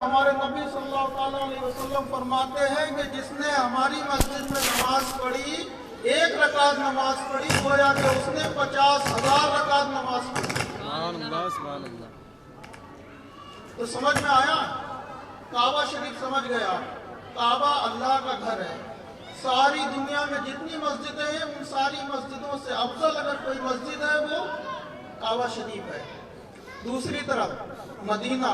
ہمارے نبی صلی اللہ علیہ وسلم فرماتے ہیں کہ جس نے ہماری مسجد میں نماز پڑھی، ایک رکعت نماز پڑھی، گویا کہ اس نے 50,000 رکعت نماز پڑھی۔ سبحان اللہ سبحان اللہ۔ تو سمجھ میں آیا؟ کعبہ شریف سمجھ گیا، کعبہ اللہ کا گھر ہے۔ ساری دنیا میں جتنی مسجدیں ہیں ان ساری مسجدوں سے افضل اگر کوئی مسجد ہے وہ کعبہ شریف ہے۔ دوسری طرف مدینہ،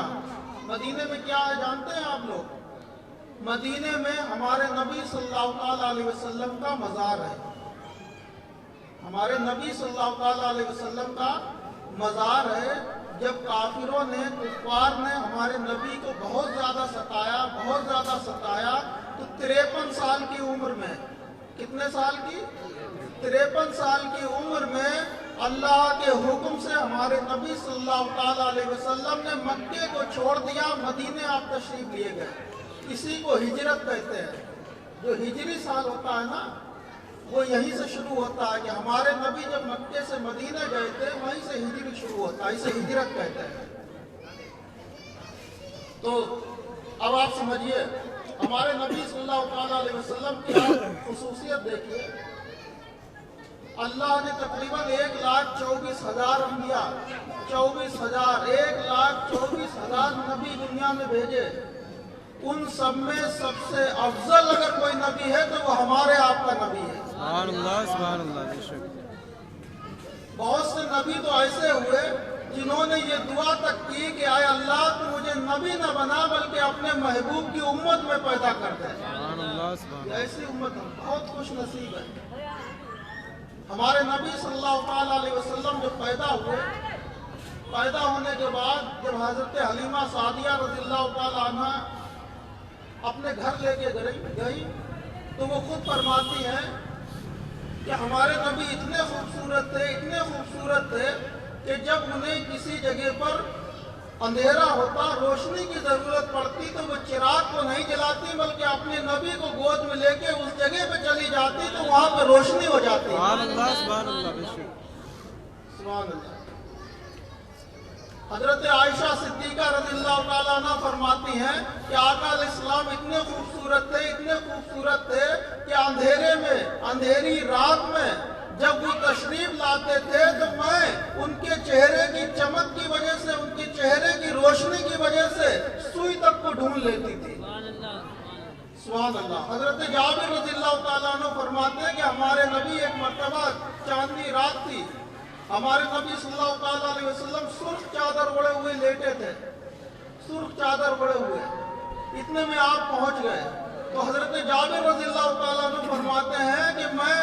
مدینے میں کیا ہے جانتے ہیں آپ لوگ؟ مدینے میں ہمارے نبی صلی اللہ علیہ وسلم کا مزار ہے۔ ہمارے نبی صلی اللہ علیہ وسلم کا مزار ہے۔ جب کافروں نے، کفار نے ہمارے نبی کو بہت زیادہ ستایا تو 53 سال کی عمر میں، کتنے سال کی؟ 53 سال کی عمر میں اللہ کے حکم سے ہمارے نبی صلی اللہ علیہ وسلم نے مکے کو چھوڑ دیا، مدینے آپ تشریف لیے گئے۔ اسی کو ہجرت کہتے ہیں۔ جو ہجری سال ہوتا ہے نا، وہ یہیں سے شروع ہوتا ہے کہ ہمارے نبی جب مکے سے مدینے گئے تھے وہیں سے ہجری شروع ہوتا ہے، اسے ہجرت کہتے ہیں۔ تو اب آپ سمجھیے ہمارے نبی صلی اللہ علیہ وسلم کی خصوصیت دیکھیے۔ اللہ نے تقریباً 1,24,000 انبیاء، 1,24,000 نبی دنیا میں بھیجے۔ ان سب میں سب سے افضل اگر کوئی نبی ہے تو وہ ہمارے آپ کا نبی ہے۔ سبحان اللہ سبحان اللہ۔ بہت سے نبی تو ایسے ہوئے جنہوں نے یہ دعا تک کی کہ اے اللہ تو مجھے نبی نہ بنا بلکہ اپنے محبوب کی امت میں پیدا کر دے۔ سبحان اللہ سبحان اللہ۔ ایسی امت بہت خوش نصیب ہے۔ ہمارے نبی صلی اللہ علیہ وسلم جب پیدا ہوئے، پیدا ہونے کے بعد جب حضرت حلیمہ سعدیہ رضی اللہ تعالی عنہ اپنے گھر لے کے گئی تو وہ خود فرماتی ہیں کہ ہمارے نبی اتنے خوبصورت تھے کہ جب انہیں کسی جگہ پر اندھیرا ہوتا، روشنی کی ضرورت پڑتی تو وہ چراغ کو نہیں جلاتی بلکہ اپنے نبی کو گود میں لے کے اس جگہ پہ چلی جاتی تو وہاں پہ روشنی ہو جاتی۔ سبحان اللہ سبحان اللہ۔ سبحان اللہ۔ حضرت عائشہ صدیقہ رضی اللہ تعالیٰ عنہ فرماتی ہیں کہ آقا علیہ السلام اتنے خوبصورت تھے کہ اندھیرے میں، اندھیری رات میں جب وہ تشریف لاتے تھے تو میں ان کے چہرے کی چمک کی وجہ سے، ان کے چہرے کی روشنی کی وجہ سے سوئی تک کو ڈھونڈ لیتی تھی۔ سبحان اللہ۔ حضرت جابر رضی اللہ تعالیٰ عنہ فرماتے ہیں کہ ہمارے نبی ایک مرتبہ چاندنی رات تھی، ہمارے نبی صلی اللہ علیہ وسلم سرخ چادر اوڑھے ہوئے لیٹے تھے، سرخ چادر اوڑھے ہوئے۔ اتنے میں آپ پہنچ گئے تو حضرت جابر رضی اللہ تعالیٰ عنہ فرماتے ہیں کہ میں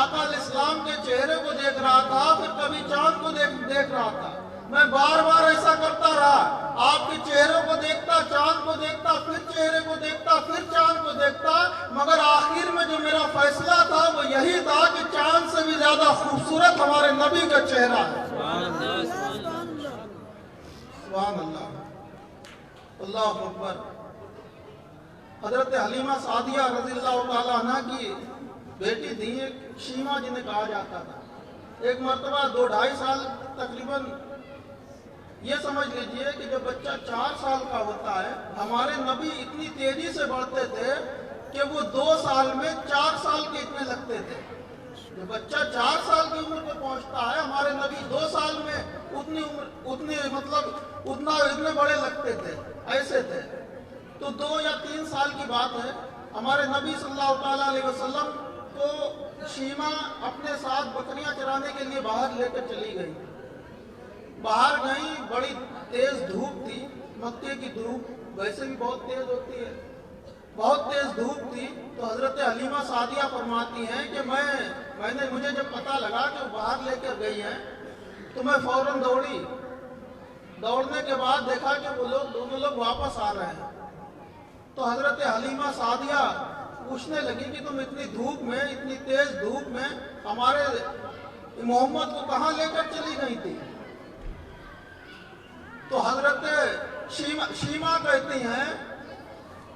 آقا علیہ السلام کے چہرے کو دیکھ رہا تھا، پھر کبھی چاند کو دیکھ رہا تھا، میں بار بار ایسا کرتا رہا، آپ کے چہرے کو دیکھتا، چاند کو دیکھتا، پھر چہرے کو دیکھتا، پھر چاند کو دیکھتا، مگر آخر میں جو میرا فیصلہ تھا وہ یہی تھا کہ چاند سے بھی زیادہ خوبصورت ہمارے نبی کا چہرہ ہے۔ سبحان اللہ، اللہ اکبر۔ حضرت حلیمہ سعدیہ رضی اللہ تعالیٰ عنہ کی بیٹی تھی ایک شیمہ جنہیں کہا جاتا تھا۔ ایک مرتبہ 2-2.5 سال تقریباً، یہ سمجھ لیجئے کہ جب بچہ 4 سال کا ہوتا ہے، ہمارے نبی اتنی تیزی سے بڑھتے تھے کہ وہ 2 سال میں 4 سال کے اتنے لگتے تھے۔ جب بچہ 4 سال کی عمر پہ پہنچتا ہے، ہمارے نبی 2 سال میں اتنے بڑے لگتے تھے، ایسے تھے۔ تو 2 یا 3 سال کی بات ہے، ہمارے نبی صلی اللہ علیہ وسلم کو شیمہ اپنے ساتھ بکریاں چرانے کے لیے باہر لے کر چلی گئی۔ باہر گئی، بڑی تیز دھوپ تھی، مکے کی دھوپ ویسے بھی بہت تیز ہوتی ہے، بہت تیز دھوپ تھی۔ تو حضرت حلیمہ سعدیہ فرماتی ہیں کہ مجھے جب پتہ لگا کہ وہ باہر لے کر گئی ہیں تو میں فوراً دوڑی۔ دوڑنے کے بعد دیکھا کہ وہ دونوں لوگ واپس آ رہے ہیں۔ تو حضرت حلیمہ سعدیہ پوچھنے لگی کہ تم اتنی دھوپ میں، اتنی تیز دھوپ میں ہمارے محمد کو کہاں لے کر چلی گئی تھی؟ تو حضرت شیمہ کہتی ہیں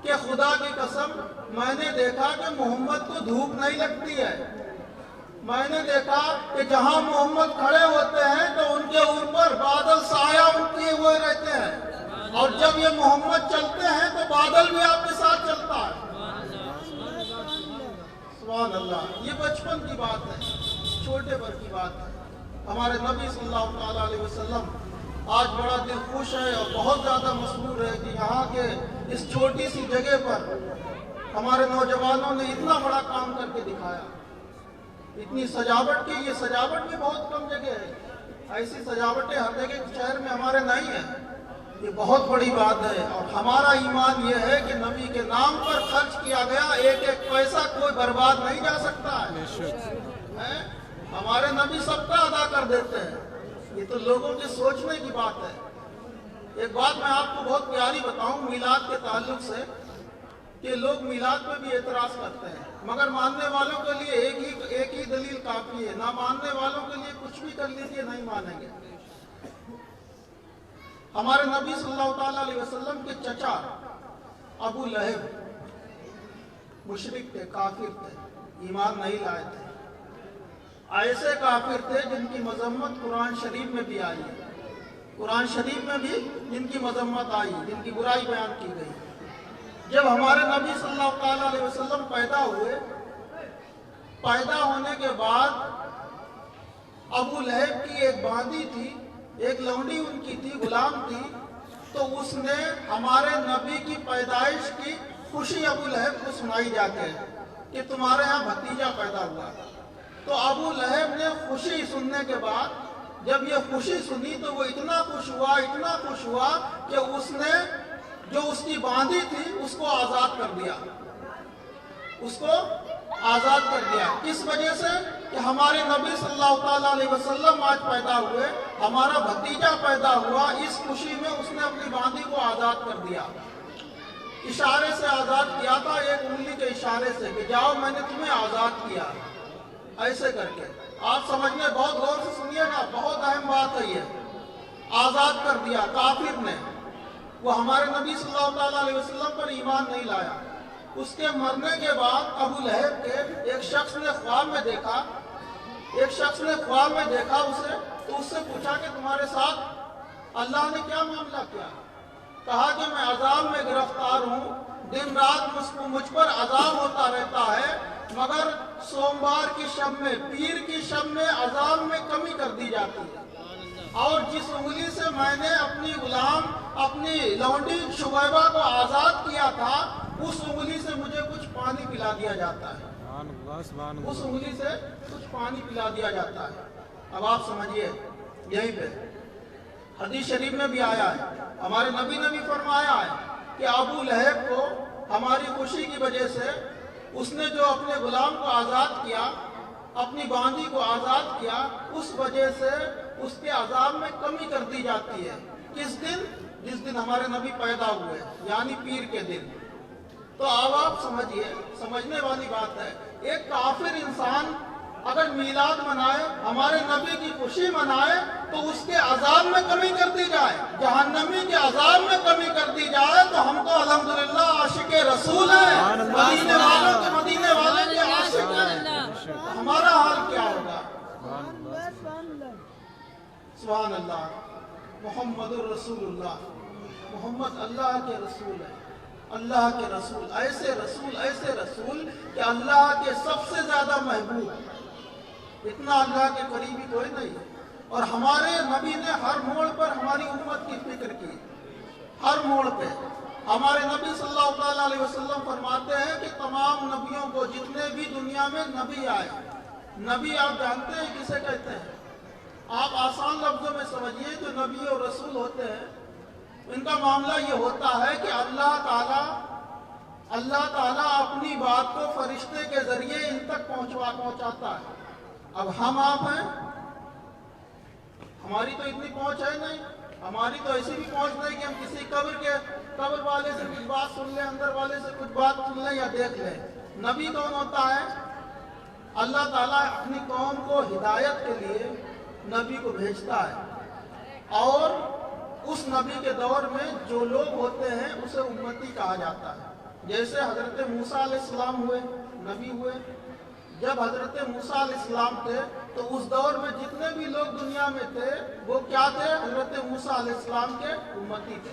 کہ خدا کی قسم میں نے دیکھا کہ محمد کو دھوپ نہیں لگتی ہے، میں نے دیکھا کہ جہاں محمد کھڑے ہوتے ہیں تو ان کے اوپر بادل سایہ کیے ہوئے رہتے ہیں، اور جب یہ محمد چلتے ہیں تو بادل بھی آپ کے ساتھ چلتا ہے۔ سبحان اللہ، یہ بچپن کی بات ہے، چھوٹے پر کی بات ہے۔ ہمارے نبی صلی اللہ تعالیٰ علیہ وسلم آج بڑا دل خوش ہے اور بہت زیادہ مسرور ہے کہ یہاں کے اس چھوٹی سی جگہ پر ہمارے نوجوانوں نے اتنا بڑا کام کر کے دکھایا، اتنی سجاوٹ کی۔ یہ سجاوٹ بھی بہت کم جگہ ہے، ایسی سجاوٹیں ہر جگہ شہر میں ہمارے نہیں ہیں۔ یہ بہت بڑی بات ہے، اور ہمارا ایمان یہ ہے کہ نبی کے نام پر خرچ کیا گیا ایک ایک پیسہ کوئی برباد نہیں جا سکتا ہے۔ ہمارے نبی سب کا ادا کر دیتے ہیں، یہ تو لوگوں کے سوچنے کی بات ہے۔ ایک بات میں آپ کو بہت پیاری بتاؤں میلاد کے تعلق سے، کہ لوگ میلاد پہ بھی اعتراض کرتے ہیں، مگر ماننے والوں کے لیے ایک ہی دلیل کافی ہے، نہ ماننے والوں کے لیے کچھ بھی کر لیجیے نہیں مانیں گے۔ ہمارے نبی صلی اللہ تعالیٰ علیہ وسلم کے چچا ابو لہب مشرک تھے، کافر تھے، ایمان نہیں لائے تھے۔ ایسے کافر تھے جن کی مذمت قرآن شریف میں بھی آئی ہے، قرآن شریف میں بھی جن کی مذمت آئی، جن کی برائی بیان کی گئی۔ جب ہمارے نبی صلی اللہ تعالیٰ علیہ وسلم پیدا ہوئے، پیدا ہونے کے بعد ابو لہب کی ایک باندی تھی، ایک لونڈی ان کی تھی، غلام تھی، تو اس نے ہمارے نبی کی پیدائش کی خوشی ابو لہب کو سنائی جاتے ہیں کہ تمہارے ہاں بھتیجا پیدا ہوا۔ تو ابو لہب نے خوشی سننے کے بعد جب یہ خوشی سنی تو وہ اتنا خوش ہوا کہ اس نے جو اس کی باندی تھی اس کو آزاد کر دیا، کس وجہ سے؟ کہ ہمارے نبی صلی اللہ تعالیٰ علیہ وسلم آج پیدا ہوئے، ہمارا بھتیجا پیدا ہوا، اس خوشی میں اس نے اپنی باندی کو آزاد کر دیا، اشارے سے آزاد کیا تھا، ایک انگلی کے اشارے سے کہ جاؤ میں نے تمہیں آزاد کیا، ایسے کر کے۔ آپ سمجھنے بہت غور سے سنیے گا، بہت اہم بات ہے یہ، آزاد کر دیا کافر نے۔ وہ ہمارے نبی صلی اللہ تعالیٰ علیہ وسلم پر ایمان نہیں لایا۔ اس کے مرنے کے بعد ابو لہب کے ایک شخص نے خواب میں دیکھا اسے، تو اس سے پوچھا کہ تمہارے ساتھ اللہ نے کیا معاملہ کیا؟ کہا کہ میں عذاب میں گرفتار ہوں، دن رات مجھ پر عذاب ہوتا رہتا ہے، مگر سوموار کی شب میں، پیر کی شب میں عذاب میں کمی کر دی جاتی ہے، اور جس انگلی سے میں نے اپنی غلام، اپنی لونڈی شبیبہ کو آزاد کیا تھا، اس انگلی سے مجھے کچھ پانی پلا دیا جاتا ہے، اس انگلی سے کچھ پانی پلا دیا جاتا ہے۔ اب آپ سمجھیے، یہیں پہ حدیث شریف میں بھی آیا ہے، ہمارے نبی نے بھی فرمایا ہے کہ ابو لہب کو ہماری خوشی کی وجہ سے اس نے جو اپنے غلام کو آزاد کیا، اپنی باندی کو آزاد کیا، اس وجہ سے اس کے عذاب میں کمی کر دی جاتی ہے۔ کس دن؟ جس دن ہمارے نبی پیدا ہوئے، یعنی پیر کے دن۔ تو اب آپ سمجھیے، سمجھنے والی بات ہے، ایک کافر انسان اگر میلاد منائے، ہمارے نبی کی خوشی منائے، تو اس کے عذاب میں کمی کر دی جائے، جہنمی کے عذاب میں کمی کر دی جائے، تو ہم تو الحمدللہ عاشق رسول ہیں، مدینے والے کے عاشق ہیں، ہمارا حال کیا ہوگا؟ سبحان اللہ، محمد الرسول اللہ، محمد اللہ کے رسول ہے، اللہ کے رسول، ایسے رسول کہ اللہ کے سب سے زیادہ محبوب، اتنا اللہ کے قریبی کوئی نہیں۔ اور ہمارے نبی نے ہر موڑ پر ہماری امت کی فکر کی، ہر موڑ پہ۔ ہمارے نبی صلی اللہ تعالیٰ علیہ وسلم فرماتے ہیں کہ تمام نبیوں کو، جتنے بھی دنیا میں نبی آئے، نبی آپ جانتے ہیں کسے کہتے ہیں؟ آپ آسان لفظوں میں سمجھیے، جو نبی اور رسول ہوتے ہیں ان کا معاملہ یہ ہوتا ہے کہ اللہ تعالیٰ اپنی بات کو فرشتے کے ذریعے ان تک پہنچاتا ہے۔ اب ہم آپ ہیں، ہماری تو اتنی پہنچ ہے نہیں، ہماری تو ایسی بھی پہنچ نہیں کہ ہم کسی قبر والے سے کچھ بات سن لیں، اندر والے سے کچھ بات سن لیں یا دیکھ لیں۔ نبی کون ہوتا ہے؟ اللہ تعالیٰ اپنی قوم کو ہدایت کے لیے نبی کو بھیجتا ہے، اور اس نبی کے دور میں جو لوگ ہوتے ہیں اسے امتی کہا جاتا ہے۔ جیسے حضرت موسیٰ علیہ السلام ہوئے، نبی ہوئے۔ جب حضرت موسیٰ علیہ السلام تھے تو اس دور میں جتنے بھی لوگ دنیا میں تھے وہ کیا تھے؟ حضرت موسیٰ علیہ السلام کے امتی تھے۔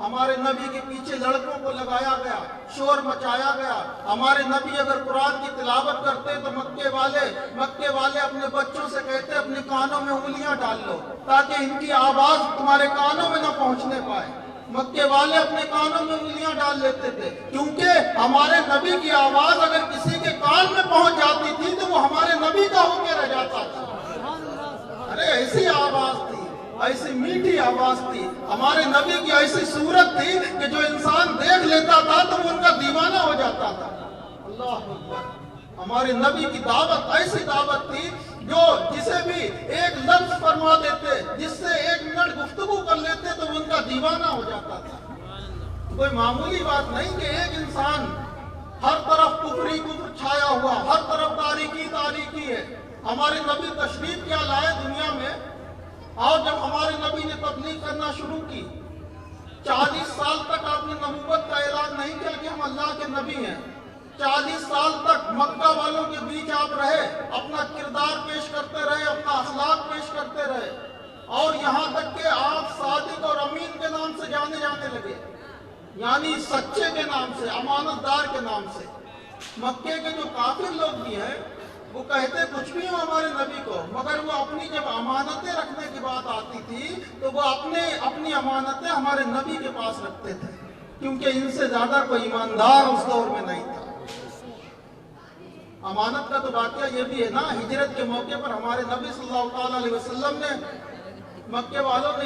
ہمارے نبی کے پیچھے لڑکوں کو لگایا گیا، شور مچایا گیا۔ ہمارے نبی اگر قرآن کی تلاوت کرتے تو مکے والے اپنے بچوں سے کہتے اپنے کانوں میں انگلیاں ڈال لو تاکہ ان کی آواز تمہارے کانوں میں نہ پہنچنے پائے۔ مکے والے اپنے کانوں میں انگلیاں ڈال لیتے تھے، کیونکہ ہمارے نبی کی آواز اگر کسی کے کان میں پہنچ جاتی تھی تو وہ ہمارے نبی کا ہو کے رہ جاتا تھا۔ ارے ایسی آواز تھی، ایسی میٹھی آواز تھی، ہمارے نبی کی ایسی صورت تھی کہ جو انسان دیکھ لیتا تھا تو وہ ان کا دیوانہ ہو جاتا تھا۔ اللہ اکبر۔ ہمارے نبی کی دعوت ایسی دعوت تھی جو جسے بھی ایک لفظ فرما دیتے، جس سے ایک منٹ گفتگو کر لیتے تو وہ ان کا دیوانہ ہو جاتا تھا۔ کوئی معمولی بات نہیں کہ ایک انسان، ہر طرف کفری کفر چھایا ہوا، ہر طرف تاریکی ہے۔ ہمارے نبی تشریف کیا لائے دنیا میں، اور جب ہمارے نبی نے تبلیغ کرنا شروع کی، 40 سال تک آپ نے نبوت کا اعلان نہیں کیا کہ ہم اللہ کے نبی ہیں۔ 40 سال تک مکہ والوں کے بیچ آپ رہے، اپنا کردار پیش کرتے رہے، اپنا اخلاق پیش کرتے رہے، اور یہاں تک کہ آپ صادق اور امین کے نام سے جانے لگے، یعنی سچے کے نام سے، امانت دار کے نام سے۔ مکے کے جو کافر لوگ بھی ہیں وہ کہتے کچھ بھی ہو ہمارے نبی کو، مگر وہ اپنی جب امانتیں رکھنے کی بات آتی تھی تو وہ اپنی امانتیں ہمارے نبی کے پاس رکھتے تھے، کیونکہ ان سے زیادہ کوئی ایماندار اس دور میں نہیں تھا۔ امانت کا تو واقعہ یہ بھی ہے نا، ہجرت کے موقع پر ہمارے نبی صلی اللہ علیہ وسلم نے مکے والوں نے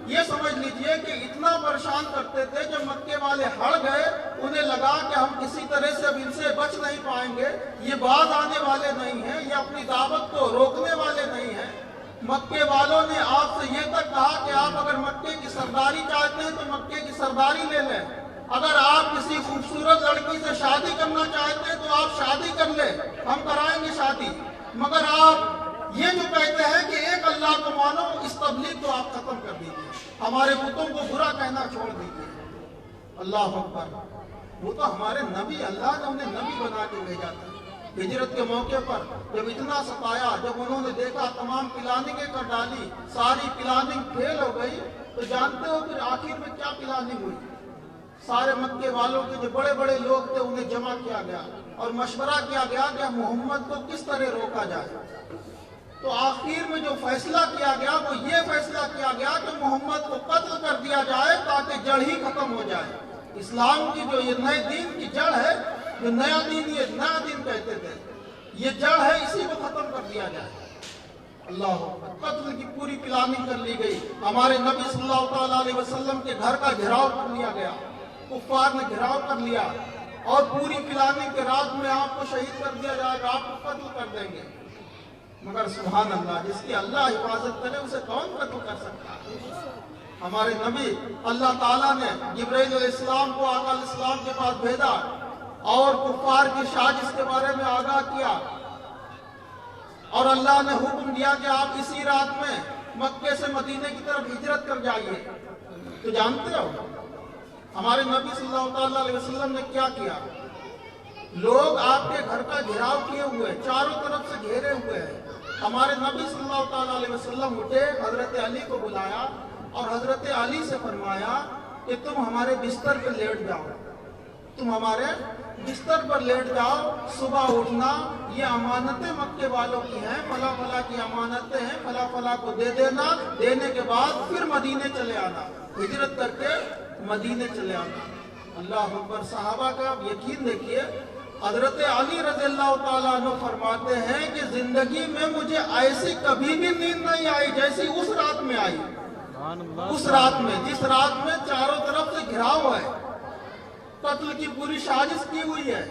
یہ سمجھ لیجئے کہ اتنا پریشان کرتے تھے، جب مکے والے ہڑ گئے انہیں لگا کہ ہم کسی طرح سے اب ان سے بچ نہیں پائیں گے، یہ باز آنے والے نہیں ہیں، یہ اپنی دعوت کو روکنے والے نہیں ہیں۔ مکے والوں نے آپ سے یہ تک کہا کہ آپ اگر مکے کی سرداری چاہتے ہیں تو مکے کی سرداری لے لیں، اگر آپ کسی خوبصورت لڑکی سے شادی کرنا چاہتے ہیں تو آپ شادی کر لیں، ہم کرائیں گے شادی، مگر آپ یہ جو کہتے ہیں کہ ایک اللہ کو مانو، اس تبلیغ کو آپ ختم کر دیجئے، ہمارے بتوں کو برا کہنا چھوڑ دیجئے۔ اللہ اکبر۔ وہ تو ہمارے نبی، اللہ نے انہیں نبی بنا کے بھیجا تھا۔ ہجرت کے موقع پر جب اتنا ستایا، جب انہوں نے دیکھا تمام پلاننگیں کر ڈالی، ساری پلاننگ فیل ہو گئی، تو جانتے ہو پھر آخر میں کیا پلاننگ ہوئی؟ سارے مکے والوں کے جو بڑے بڑے لوگ تھے انہیں جمع کیا گیا اور مشورہ کیا گیا کہ محمد کو کس طرح روکا جائے۔ تو آخر میں جو فیصلہ کیا گیا وہ یہ فیصلہ کیا گیا کہ محمد کو قتل کر دیا جائے تاکہ جڑ ہی ختم ہو جائے۔ اسلام کی جو یہ نئے دین کی جڑ ہے، جو نیا دین کہتے تھے، یہ جڑ ہے، اسی کو ختم کر دیا جائے۔ اللہ اکبر۔ قتل کی پوری پلاننگ کر لی گئی، ہمارے نبی صلی اللہ علیہ وسلم کے گھر کا گھراؤ کر لیا گیا، کفار نے گھراؤ کر لیا، اور پوری پلاننگ کے رات میں آپ کو شہید کر دیا جائے گا، آپ کو قتل کر دیں گے۔ مگر سبحان اللہ، جس کی اللہ حفاظت کرے اسے کون قتل کر سکتا ہے؟ ہمارے نبی، اللہ تعالیٰ نے جبرائیل علیہ السلام کو آقا علیہ السلام کے پاس بھیجا اور کفار کی سازش کے بارے میں آگاہ کیا، اور اللہ نے حکم دیا کہ آپ اسی رات میں مکے سے مدینے کی طرف ہجرت کر جائیے۔ تو جانتے ہو ہمارے نبی صلی اللہ علیہ وسلم نے کیا کیا؟ لوگ آپ کے گھر کا گھیراؤ کیے ہوئے، چاروں طرف سے گھیرے ہوئے ہیں۔ ہمارے نبی صلی اللہ علیہ وسلم اٹھے، حضرت علی کو بلایا اور حضرت علی سے فرمایا کہ تم ہمارے بستر پہ لیٹ جاؤ، تم ہمارے بستر پر لیٹ جاؤ، صبح اٹھنا، یہ امانتیں مکے والوں کی ہیں، فلاں فلاں کی امانتیں ہیں، فلاں فلاں کو دے دینا، دینے کے بعد پھر مدینے چلے آنا، ہجرت کر کے مدینے چلے آنا۔ اللہ اکبر۔ صحابہ کا یقین دیکھیے، حضرت علی رضی اللہ تعالیٰ عنہ فرماتے ہیں کہ زندگی میں مجھے ایسی کبھی بھی نیند نہیں آئی جیسی اس رات میں آئی، اس رات میں، جس رات میں چاروں طرف سے گھراؤ ہے، قتل کی پوری سازش کی ہوئی ہے۔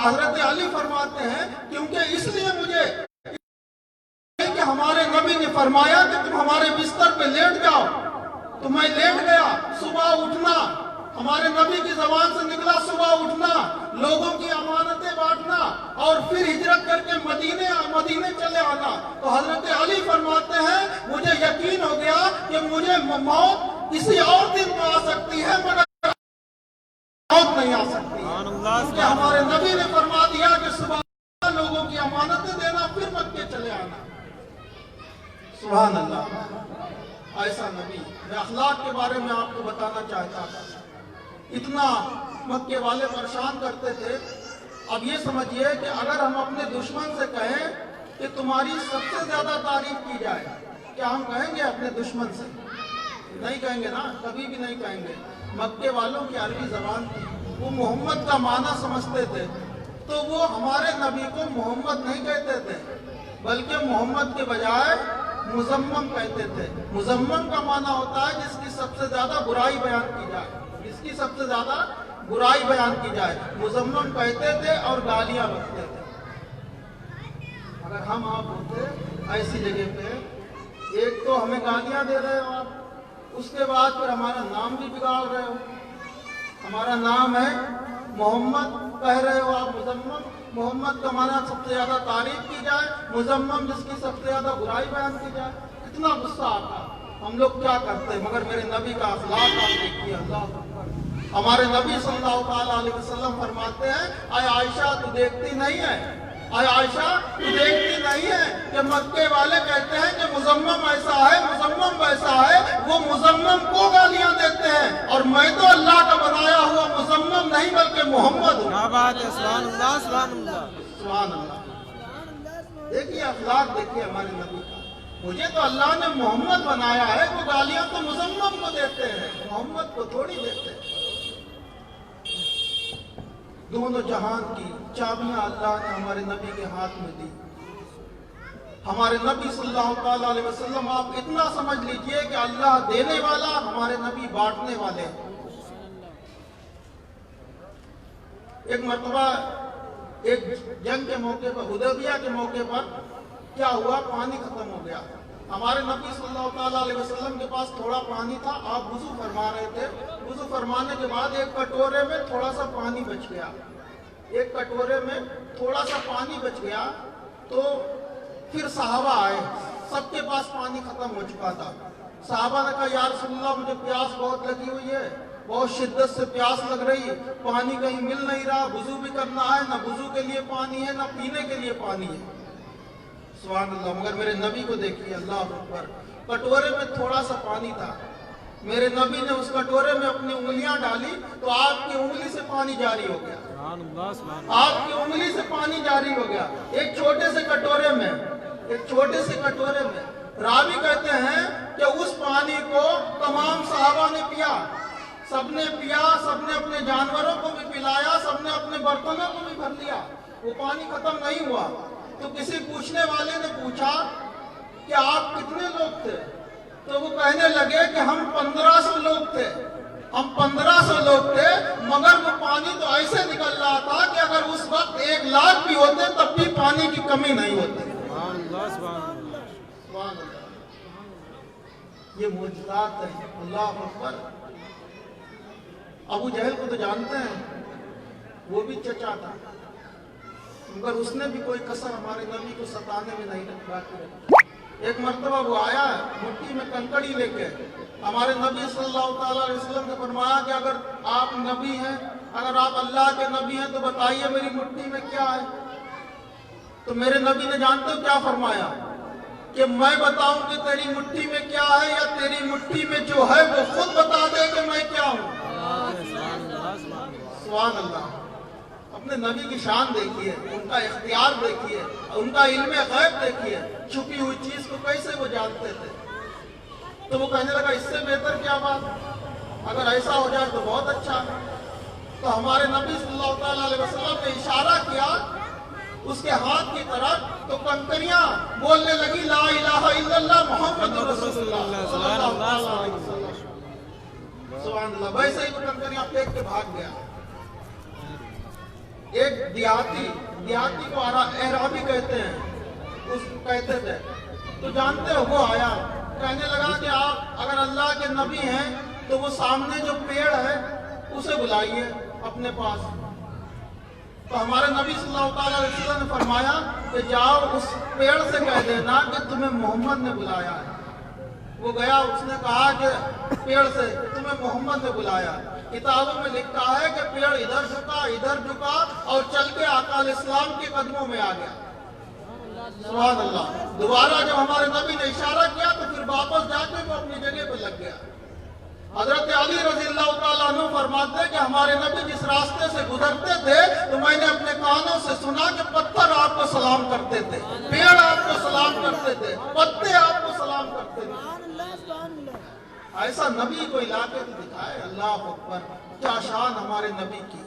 حضرت علی فرماتے ہیں کیونکہ اس لیے مجھے کہ ہمارے نبی نے فرمایا کہ تم ہمارے بستر پہ لیٹ جاؤ، تو میں لیٹ گیا۔ صبح اٹھنا، ہمارے نبی کی زبان سے نکلا صبح اٹھنا، لوگوں کی امانتیں بانٹنا، اور پھر ہجرت کر کے مدینے چلے آنا۔ تو حضرت علی فرماتے ہیں مجھے یقین ہو گیا کہ مجھے موت کسی اور دن میں آ سکتی ہے، مگر موت نہیں آ سکتی، کیونکہ ہمارے نبی نے فرما دیا کہ صبح لوگوں کی امانتیں دینا، پھر مکے چلے آنا۔ سبحان اللہ۔ ایسا نبی. میں اخلاق کے بارے میں آپ کو بتانا چاہتا تھا. اتنا مکے والے پریشان کرتے تھے. اب یہ سمجھیے کہ اگر ہم اپنے دشمن سے کہیں کہ تمہاری سب سے زیادہ تعریف کی جائے, کیا ہم کہیں گے اپنے دشمن سے؟ نہیں کہیں گے نا, کبھی بھی نہیں کہیں گے. مکے والوں کی عربی زبان تھی, وہ محمد کا معنی سمجھتے تھے, تو وہ ہمارے نبی کو محمد نہیں کہتے تھے, بلکہ محمد کے بجائے مزمم کہتے تھے. مزمم کا معنی ہوتا ہے جس کی سب سے زیادہ برائی بیان کی جائے, جس کی سب سے زیادہ برائی بیان کی جائے, مزمم کہتے تھے اور گالیاں بکتے تھے. اگر ہم آپ ہوتے ایسی جگہ پہ, ایک تو ہمیں گالیاں دے رہے ہو آپ, اس کے بعد پھر ہمارا نام بھی بگاڑ رہے ہو. ہمارا نام ہے محمد, کہہ رہے ہو آپ مزمم. محمد کا معنی سب سے زیادہ تعریف کی جائے, مزمم جس کی سب سے زیادہ برائی بیان کی جائے. کتنا غصہ آتا. ہم لوگ کیا کرتے, مگر میرے نبی کا اخلاق آپ دیکھیے. اللہ اکبر. ہمارے نبی صلی اللہ علیہ وسلم فرماتے ہیں, اے عائشہ تو دیکھتی نہیں ہے, اے عائشہ تو دیکھتی نہیں ہے کہ مکے والے کہتے ہیں کہ مزمم ایسا ہے, مزمم ویسا ہے. وہ مزمم کو گالیاں دیتے ہیں, اور میں تو اللہ کا بنایا ہوا مزمم نہیں بلکہ محمد ہوں. کیا بات ہے, سبحان اللہ سبحان اللہ سبحان اللہ. دیکھیے اخلاق دیکھیے ہمارے نبی کا. مجھے تو اللہ نے محمد بنایا ہے, وہ گالیاں تو مزمم کو دیتے ہیں, محمد کو تھوڑی دیتے ہیں. دونوں جہان کی چابیاں اللہ نے ہمارے نبی کے ہاتھ میں دی. ہمارے نبی صلی اللہ علیہ وسلم, آپ اتنا سمجھ لیجئے کہ اللہ دینے والا, ہمارے نبی بانٹنے والے. ایک مرتبہ ایک جنگ کے موقع پر, حدیبیہ کے موقع پر کیا ہوا, پانی ختم ہو گیا. ہمارے نبی صلی اللہ علیہ وسلم کے پاس تھوڑا پانی تھا, آپ وضو فرما رہے تھے. وضو فرمانے کے بعد ایک کٹورے میں تھوڑا سا پانی بچ گیا, ایک کٹورے میں تھوڑا سا پانی بچ گیا. تو پھر صحابہ آئے, سب کے پاس پانی ختم ہو چکا تھا. صحابہ نے کہا یا رسول اللہ مجھے پیاس بہت لگی ہوئی ہے, بہت شدت سے پیاس لگ رہی ہے, پانی کہیں مل نہیں رہا, وضو بھی کرنا ہے, نہ وضو کے لیے پانی ہے نہ پینے کے لیے پانی ہے. سبحان اللہ. مگر میرے نبی کو دیکھیے, اللہ اکبر. کٹورے میں تھوڑا سا پانی تھا, میرے نبی نے اس کٹورے میں اپنی انگلیاں ڈالی تو آپ کی انگلی سے پانی جاری ہو گیا. آپ کی انگلی سے پانی جاری ہو گیا, ایک چھوٹے سے کٹورے میں, ایک چھوٹے سے کٹورے میں. راوی کہتے ہیں کہ اس پانی کو تمام صحابہ نے پیا, سب نے پیا, سب نے اپنے جانوروں کو بھی پلایا, سب نے اپنے برتنوں کو بھی بھر لیا. وہ پانی ختم نہیں ہوا. تو کسی پوچھنے والے نے پوچھا کہ آپ کتنے لوگ تھے, تو وہ کہنے لگے کہ ہم 1500 لوگ تھے, ہم 1500 لوگ تھے, مگر وہ پانی تو ایسے نکل رہا تھا کہ اگر اس وقت 1 لاکھ بھی ہوتے تب بھی پانی کی کمی نہیں ہوتی. سبحان اللہ. یہ معجزات ہیں. اللہ اکبر. ابو جہل کو تو جانتے ہیں, وہ بھی چچا تھا, مگر اس نے بھی کوئی کسر ہمارے نبی کو ستانے میں نہیں رکھا. ایک مرتبہ وہ آیا مٹی میں کنکڑی لے کے, ہمارے نبی صلی اللہ علیہ وسلم نے فرمایا کہ اگر آپ نبی ہیں, اگر آپ اللہ کے نبی ہیں تو بتائیے میری مٹی میں کیا ہے. تو میرے نبی نے جانتے ہو کیا فرمایا کہ میں بتاؤں کہ تیری مٹھی میں کیا ہے, یا تیری مٹھی میں جو ہے وہ خود بتا دے کہ میں کیا ہوں. سبحان اللہ. اپنے نبی کی شان دیکھیے, ان کا اختیار دیکھیے, ان کا علم غیب دیکھیے, چھپی ہوئی چیز کو کیسے وہ جانتے تھے. تو وہ کہنے لگا اس سے بہتر کیا بات, اگر ایسا ہو جائے تو بہت اچھا. تو ہمارے نبی صلی اللہ علیہ وسلم نے اشارہ کیا اس کے ہاتھ کی طرف, تو کنکریاں بولنے لگی لا الہ الا اللہ محمد رسول اللہ صلی اللہ علیہ وسلم. سبحان اللہ. ویسے ہی وہ کنکریاں پھینک کے بھاگ گیا. ایک دیہاتی کو اعرابی کہتے ہیں, اس کہتے تھے, تو جانتے ہو وہ آیا, کہنے لگا کہ آپ اگر اللہ کے نبی ہیں تو وہ سامنے جو پیڑ ہے اسے بلائیے اپنے پاس. تو ہمارے نبی صلی اللہ علیہ وسلم نے فرمایا کہ جاؤ اس پیڑ سے کہہ دینا کہ تمہیں محمد نے بلایا ہے. وہ گیا, اس نے کہا کہ پیڑ سے تمہیں محمد نے بلایا. کتابوں میں لکھا ہے کہ پیڑ ادھر جھکا اور چل کے آقا علیہ السلام کے قدموں میں آ گیا. سبحان اللہ. دوبارہ جب ہمارے نبی نے اشارہ کیا تو پھر واپس جا کے وہ اپنی جگہ پہ لگ گیا. حضرت علی رضی اللہ تعالیٰ عنہ فرماتے ہیں کہ ہمارے نبی جس راستے سے گزرتے تھے تو میں نے اپنے کانوں سے سنا کہ پتھر آپ کو سلام کرتے تھے, پیڑ آپ کو سلام کرتے تھے, پتے آپ کو سلام کرتے تھے. ایسا نبی کو علاقے تو دکھائے. اللہ اکبر, کیا شان ہمارے نبی کی.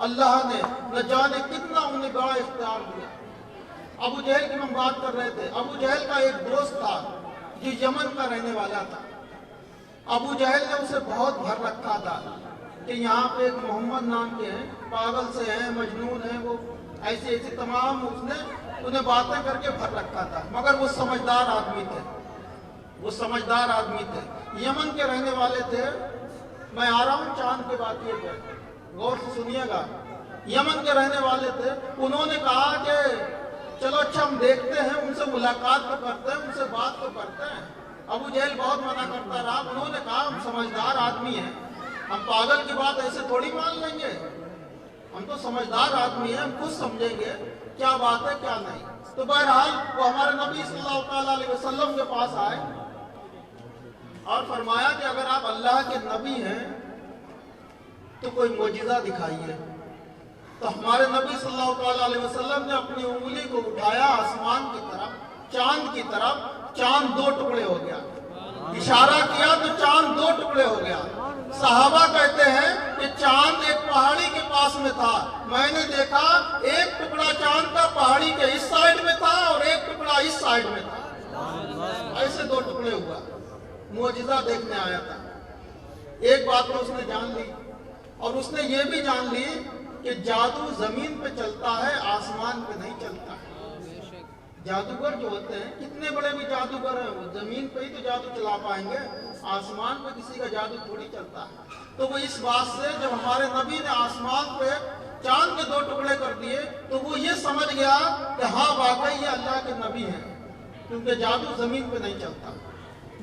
اللہ نے نہ جانے کتنا انہیں بڑا اختیار دیا. ابو جہل کی ہم بات کر رہے تھے. ابو جہل کا ایک دوست تھا جو یمن کا رہنے والا تھا. ابو جہل نے اسے بہت بھر رکھا تھا کہ یہاں پہ ایک محمد نام کے ہیں, پاگل سے ہیں, مجنون ہیں, وہ ایسی تمام اس نے انہیں باتیں کر کے بھر رکھا تھا. مگر وہ سمجھدار آدمی تھے, وہ سمجھدار آدمی تھے. یمن کے رہنے والے تھے. میں آ رہا ہوں چاند کے واقعے پہ, غور سے سنیے گا. یمن کے رہنے والے تھے. انہوں نے کہا کہ چلو اچھا ہم دیکھتے ہیں, ان سے ملاقات تو کرتے ہیں, ان سے بات تو کرتے ہیں. ابو جہل بہت منع کرتا رہا. انہوں نے کہا ہم سمجھدار آدمی ہیں, ہم پاگل کی بات ایسے تھوڑی مان لیں گے, ہم تو سمجھدار آدمی ہیں, ہم خود سمجھیں گے کیا بات ہے کیا نہیں. تو بہرحال وہ ہمارے نبی صلی اللہ تعالیٰ علیہ وسلم کے پاس آئے اور فرمایا کہ اگر آپ اللہ کے نبی ہیں تو کوئی معجزہ دکھائیے. تو ہمارے نبی صلی اللہ تعالیٰ علیہ وسلم نے اپنی انگلی کو اٹھایا آسمان کی طرف, چاند کی طرف. چاند 2 ٹکڑے ہو گیا. اشارہ کیا تو چاند 2 ٹکڑے ہو گیا. صحابہ کہتے ہیں کہ چاند ایک پہاڑی کے پاس میں تھا. میں نے دیکھا ایک ٹکڑا چاند کا پہاڑی کے اس سائیڈ میں تھا اور ایک ٹکڑا اس سائیڈ میں تھا. ایسے 2 ٹکڑے ہوا. معجزہ دیکھنے آیا تھا. ایک بات تو اس نے جان لی, اور اس نے یہ بھی جان لی کہ جادو زمین پہ چلتا ہے, آسمان پہ نہیں چلتا. جادوگر جو ہوتے ہیں, کتنے بڑے بھی جادوگر ہیں, وہ زمین پہ ہی تو جادو چلا پائیں گے, آسمان پہ کسی کا جادو تھوڑی چلتا ہے. تو وہ اس بات سے جب ہمارے نبی نے آسمان پہ چاند کے 2 ٹکڑے کر دیے تو وہ یہ سمجھ گیا کہ ہاں واقعی یہ اللہ کے نبی ہیں, کیونکہ جادو زمین پہ نہیں چلتا.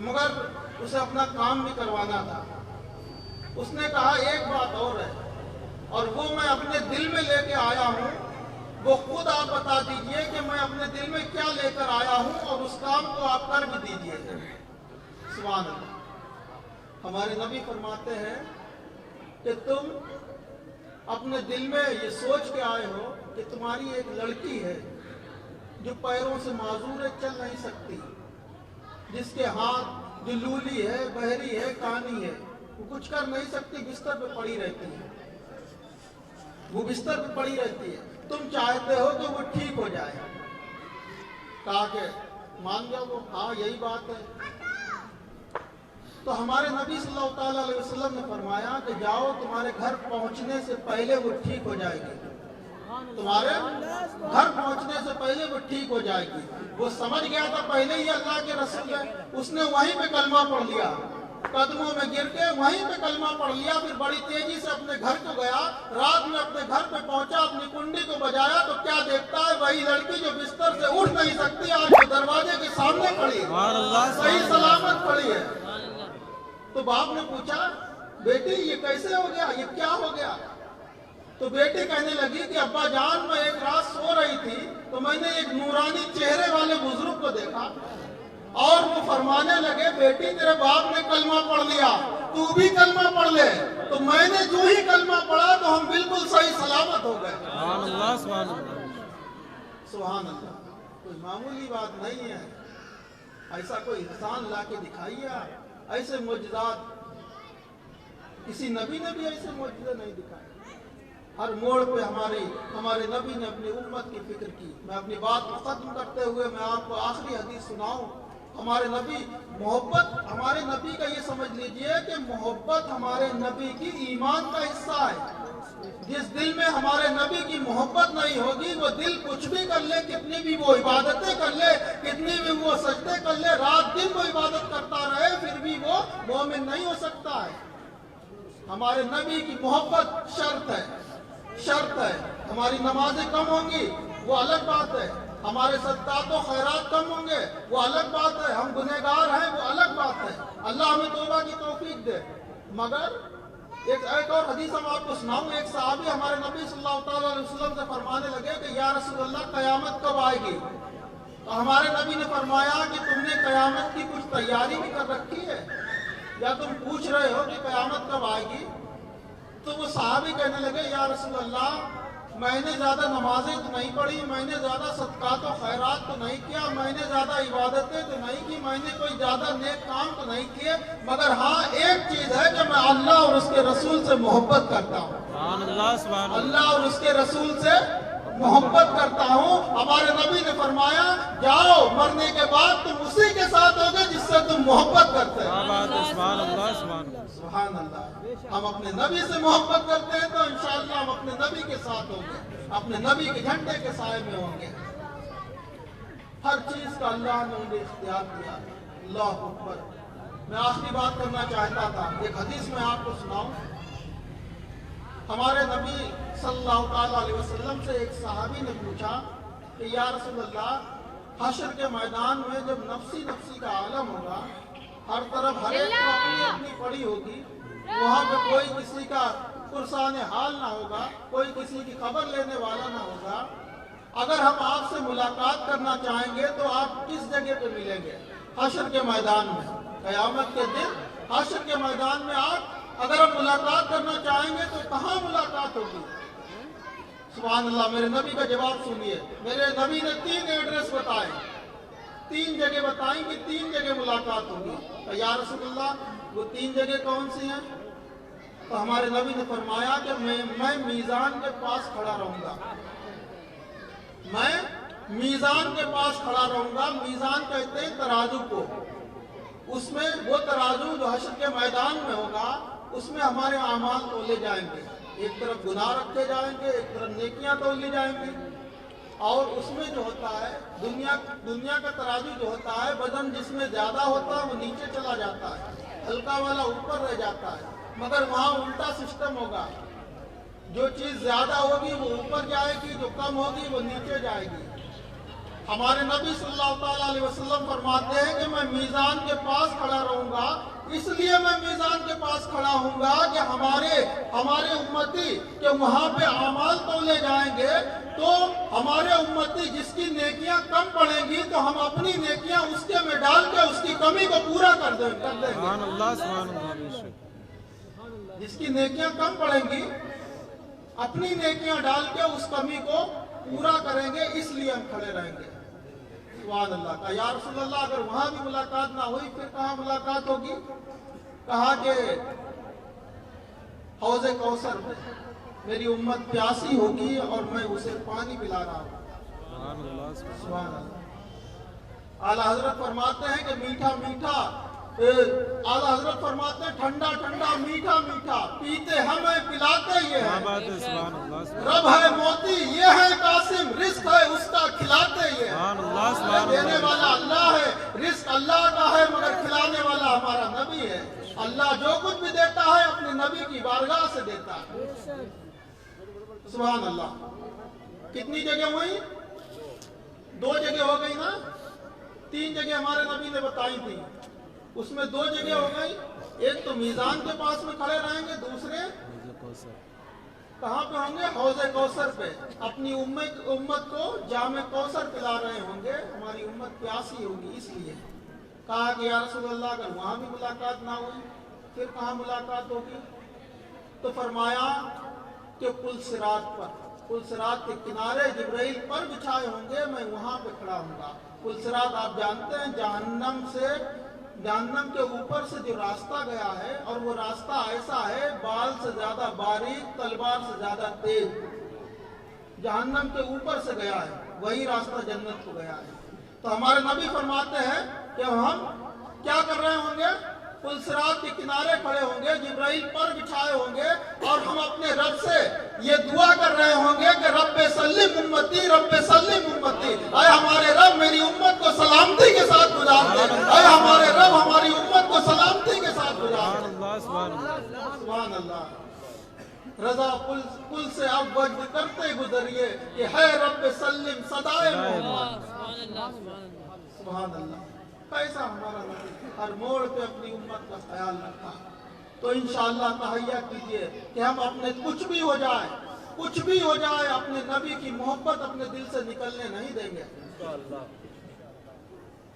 مگر اسے اپنا کام بھی کروانا تھا. اس نے کہا ایک بات اور ہے, اور وہ میں اپنے دل میں لے کے آیا ہوں, وہ خود آپ بتا دیجئے کہ میں اپنے دل میں کیا لے کر آیا ہوں, اور اس کام کو آپ کر بھی دیجئے. سبحان اللہ. ہمارے نبی فرماتے ہیں کہ تم اپنے دل میں یہ سوچ کے آئے ہو کہ تمہاری ایک لڑکی ہے جو پیروں سے معذور ہے, چل نہیں سکتی, جس کے ہاتھ جو لولی ہے, بہری ہے, کانی ہے, وہ کچھ کر نہیں سکتی, بستر پہ پڑی رہتی ہے, وہ بستر پہ پڑی رہتی ہے. تم چاہتے ہو کہ وہ ٹھیک ہو جائے. کہا کہ مان گیا وہ, ہاں یہی بات ہے. تو ہمارے نبی صلی اللہ تعالیٰ علیہ وسلم نے فرمایا کہ جاؤ, تمہارے گھر پہنچنے سے پہلے وہ ٹھیک ہو جائے گی. تمہارے گھر پہنچنے سے پہلے وہ ٹھیک ہو جائے گی. وہ سمجھ گیا تھا پہلے ہی اللہ کے رسول ہے. اس نے وہیں پہ کلمہ پڑھ لیا, قدموں میں گر کے وہیں پہ کلمہ پڑھ لیا. پھر بڑی تیزی سے اپنے گھر کو گیا. رات میں اپنے گھر پہ پہنچا, اپنی کنڈی کو بجایا تو کیا دیکھتا ہے, وہی لڑکی جو بستر سے اٹھ نہیں سکتی آج وہ دروازے کے سامنے کھڑی ہے, صحیح سلامت کھڑی ہے. تو باپ نے پوچھا بیٹی یہ کیسے ہو گیا, یہ کیا ہو گیا؟ تو بیٹی کہنے لگی کہ ابا جان میں ایک رات سو رہی تھی تو میں نے ایک نورانی چہرے والے بزرگ کو دیکھا, اور وہ فرمانے لگے بیٹی تیرے باپ نے کلمہ پڑھ لیا, تو بھی کلمہ پڑھ لے. تو میں نے جو ہی کلمہ پڑھا تو ہم بالکل صحیح سلامت ہو گئے. سبحان اللہ, سبحان اللہ, سبحان اللہ. کوئی معمولی بات نہیں ہے. ایسا کوئی انسان لا کے دکھائیے. ایسے معجزات کسی نبی نے بھی ایسے معجزے نہیں دکھائے. ہر موڑ پہ ہمارے نبی نے اپنی امت کی فکر کی. میں اپنی بات کو ختم کرتے ہوئے میں آپ کو آخری حدیث سناؤں. ہمارے نبی محبت, ہمارے نبی کا یہ سمجھ لیجئے کہ محبت ہمارے نبی کی ایمان کا حصہ ہے. جس دل میں ہمارے نبی کی محبت نہیں ہوگی وہ دل کچھ بھی کر لے, کتنی بھی وہ عبادتیں کر لے, کتنی بھی وہ سجدے کر لے, رات دن وہ عبادت کرتا رہے, پھر بھی وہ مومن نہیں ہو سکتا ہے. ہمارے نبی کی محبت شرط ہے, شرط ہے. ہماری نمازیں کم ہوں گی وہ الگ بات ہے, ہمارے صدقات و خیرات کم ہوں گے وہ الگ بات ہے, ہم گنہگار ہیں وہ الگ بات ہے. اللہ ہمیں توبہ کی توفیق دے. مگر ایک اور حدیث ہم آپ کو سناؤں. ایک صحابی ہمارے نبی صلی اللہ تعالیٰ علیہ وسلم سے فرمانے لگے کہ یا رسول اللہ قیامت کب آئے گی؟ تو ہمارے نبی نے فرمایا کہ تم نے قیامت کی کچھ تیاری بھی کر رکھی ہے یا تم پوچھ رہے ہو کہ قیامت کب آئے گی؟ تو وہ صحابی کہنے لگے یا رسول اللہ میں نے زیادہ نمازیں تو نہیں پڑھی، میں نے زیادہ صدقات و خیرات تو نہیں کیا، میں نے زیادہ عبادتیں تو نہیں کی، میں نے کوئی زیادہ نیک کام تو نہیں کیے، مگر ہاں ایک چیز ہے کہ میں اللہ اور اس کے رسول سے محبت کرتا ہوں۔ سبحان اللہ سبحان اللہ۔ اللہ اور اس کے رسول سے محبت کرتا ہوں۔ ہمارے نبی نے فرمایا جاؤ مرنے کے بعد تم اسی کے ساتھ ہوگے جس سے تم محبت کرتے ہیں۔ سبحان اللہ سبحان اللہ۔ سبحان اللہ۔ ہم اپنے نبی سے محبت کرتے ہیں تو انشاءاللہ ہم اپنے نبی کے ساتھ ہوں گے، اپنے نبی کے جھنڈے کے سائے میں ہوں گے۔ ہر چیز کا اللہ نے انہیں اختیار دیا۔ اللہ اکبر۔ میں آخری بات کرنا چاہتا تھا، ایک حدیث میں آپ کو سناؤں۔ ہمارے نبی صلی اللہ تعالیٰ علیہ وسلم سے ایک صحابی نے پوچھا کہ یا رسول اللہ حشر کے میدان میں جب نفسی نفسی کا عالم ہوگا، ہر طرف ہر ایک کو اپنی اپنی پڑی ہوگی، وہاں پہ کوئی کسی کا پرسان حال نہ ہوگا، کوئی کسی کی خبر لینے والا نہ ہوگا، اگر ہم آپ سے ملاقات کرنا چاہیں گے تو آپ کس جگہ پہ ملیں گے؟ حشر کے میدان میں۔ قیامت کے دن حشر کے میدان میں آپ اگر ہم ملاقات کرنا چاہیں گے تو کہاں ملاقات ہوگی؟ سبحان اللہ۔ میرے نبی کا جواب سنیے۔ میرے نبی نے 3 ایڈریس بتائے، 3 جگہ بتائیں کہ 3 جگہ ملاقات ہوگی۔ تو یا رسول اللہ وہ 3 جگہ کون سی ہیں؟ تو ہمارے نبی نے فرمایا کہ میں میزان کے پاس کھڑا رہوں گا، میں میزان کے پاس کھڑا رہوں گا۔ میزان کہتے ہیں ترازو کو، اس میں وہ ترازو جو حشر کے میدان میں ہوگا اس میں ہمارے اعمال تولے جائیں گے، ایک طرف گناہ رکھے جائیں گے، ایک طرف نیکیاں تولی جائیں گی، اور اس میں جو ہوتا ہے دنیا کا ترازو جو ہوتا ہے، وزن جس میں زیادہ ہوتا ہے وہ نیچے چلا جاتا ہے، ہلکا والا اوپر رہ جاتا ہے، مگر وہاں الٹا سسٹم ہوگا، جو چیز زیادہ ہوگی وہ اوپر جائے گی، جو کم ہوگی وہ نیچے جائے گی۔ ہمارے نبی صلی اللہ تعالیٰ علیہ وسلم فرماتے ہیں کہ میں میزان کے پاس کھڑا رہوں گا، اس لیے میں میزان کے پاس کھڑا ہوں گا کہ ہمارے امتی کہ وہاں پہ اعمال تولے جائیں گے تو ہمارے امتی جس کی نیکیاں کم پڑیں گی تو ہم اپنی نیکیاں اس کے میں ڈال کے اس کی کمی کو پورا کر دیں گے۔ سبحان اللہ سبحان اللہ۔ جس کی نیکیاں کم پڑیں گی اپنی نیکیاں ڈال کے اس کمی کو پورا کریں گے، اس لیے ہم کھڑے رہیں گے۔ سبحان اللہ۔ کہا یا رسول اللہ اگر وہاں بھی ملاقات نہ ہوئی پھر کہاں ملاقات ہوگی؟ کہا کہ حوض کوثر میں میری امت پیاسی ہوگی اور میں اسے پانی پلا رہا ہوں۔ سبحان اللہ۔ اعلیٰ حضرت فرماتے ہیں کہ میٹھا میٹھا، اعلیٰ حضرت فرماتے ہیں ٹھنڈا ٹھنڈا میٹھا میٹھا، پیتے ہمیں پلاتے یہ ہے، رب ہے موتی یہ ہے قاسم، رزق ہے اس کا کھلاتے یہ ہے۔ دینے والا اللہ ہے، رزق اللہ کا ہے مگر کھلانے والا ہمارا نبی ہے۔ اللہ جو کچھ بھی دیتا ہے اپنے نبی کی بارگاہ سے دیتا ہے۔ سبحان اللہ۔ کتنی جگہ ہوئی؟ 2 جگہ ہو گئی نا، 3 جگہ ہمارے نبی نے بتائی تھی، اس میں 2 جگہ ہو گئی، ایک تو میزان کے پاس میں کھڑے رہیں گے، دوسرے کہاں پہ ہوں گے؟ حوض کوثر پہ، اپنی امت کو جام کوثر پلا رہے ہوں گے، ہماری امت پیاسی ہوگی۔ اس لیے کہا کہ یا رسول اللہ اگر وہاں بھی ملاقات نہ ہوئی پھر کہاں ملاقات ہوگی؟ تو فرمایا کہ پل صراط کے کنارے جبرائیل پر بچھائے ہوں گے، میں وہاں پہ کھڑا ہوں گا۔ پل صراط آپ جانتے ہیں جہنم کے اوپر سے جو راستہ گیا ہے، اور وہ راستہ ایسا ہے بال سے زیادہ باریک، تلوار سے زیادہ تیز، جہنم کے اوپر سے گیا ہے، وہی راستہ جنت کو گیا ہے۔ تو ہمارے نبی فرماتے ہیں کہ ہم کیا کر رہے ہوں گے؟ پل صراط کے کنارے کھڑے ہوں گے، جبرائیل پر بچھائے ہوں گے، اور ہم اپنے رب سے یہ دعا کر رہے ہوں گے کہ رب سلم امتی، رب سلم امتی، اے ہمارے رب میری امت کو سلامتی کے ساتھ گزار دے، اے ہمارے رب ہماری امت کو سلامتی کے ساتھ گزار دے۔ سبحان اللہ۔ رضا پل سے اب وجد کرتے گزریے کہ ہے رب سلم صدائے محمد۔ سبحان اللہ۔ کیسا ہمارا نبی ہر موڑ پہ اپنی امت کا خیال رکھا۔ تو انشاءاللہ تہیہ کیجئے کہ ہم اپنے کچھ بھی ہو جائے اپنے نبی کی محبت اپنے دل سے نکلنے نہیں دیں گے۔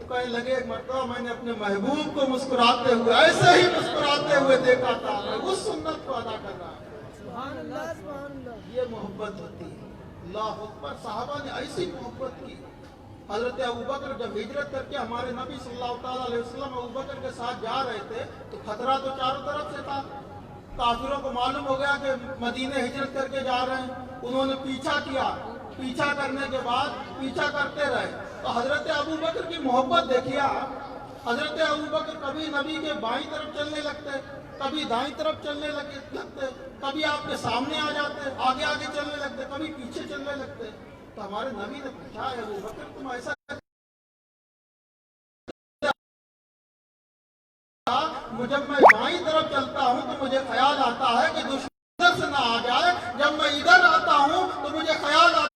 تو کہنے لگے ایک مرتبہ میں نے اپنے محبوب کو مسکراتے ہوئے ایسے ہی مسکراتے ہوئے دیکھا تھا، میں اس سنت کو ادا کر رہا ہوں۔ سبحان اللہ سبحان اللہ۔ یہ محبت ہوتی ہے۔ اللہ اکبر، صحابہ نے ایسی محبت کی۔ حضرت ابوبکر جب ہجرت کر کے ہمارے نبی صلی اللہ تعالیٰ علیہ وسلم ابوبکر کے ساتھ جا رہے تھے تو خطرہ تو چاروں طرف سے تھا۔ کافروں کو معلوم ہو گیا کہ مدینہ ہجرت کر کے جا رہے ہیں، انہوں نے پیچھا کیا، پیچھا کرنے کے بعد پیچھا کرتے رہے تو حضرت ابوبکر کی محبت دیکھیے آپ۔ حضرت ابوبکر کبھی نبی کے بائیں طرف چلنے لگتے، کبھی دائیں طرف چلنے لگتے، کبھی آپ کے سامنے آ جاتے، آگے آگے چلنے لگتے، کبھی پیچھے چلنے لگتے۔ تو ہمارے نبی نے پوچھا، ہے ابوبکر تم ایسا جب میں بائیں طرف چلتا ہوں تو مجھے خیال آتا ہے کہ دشمن ادھر سے نہ آ جائے، جب میں ادھر آتا ہوں تو مجھے خیال آتا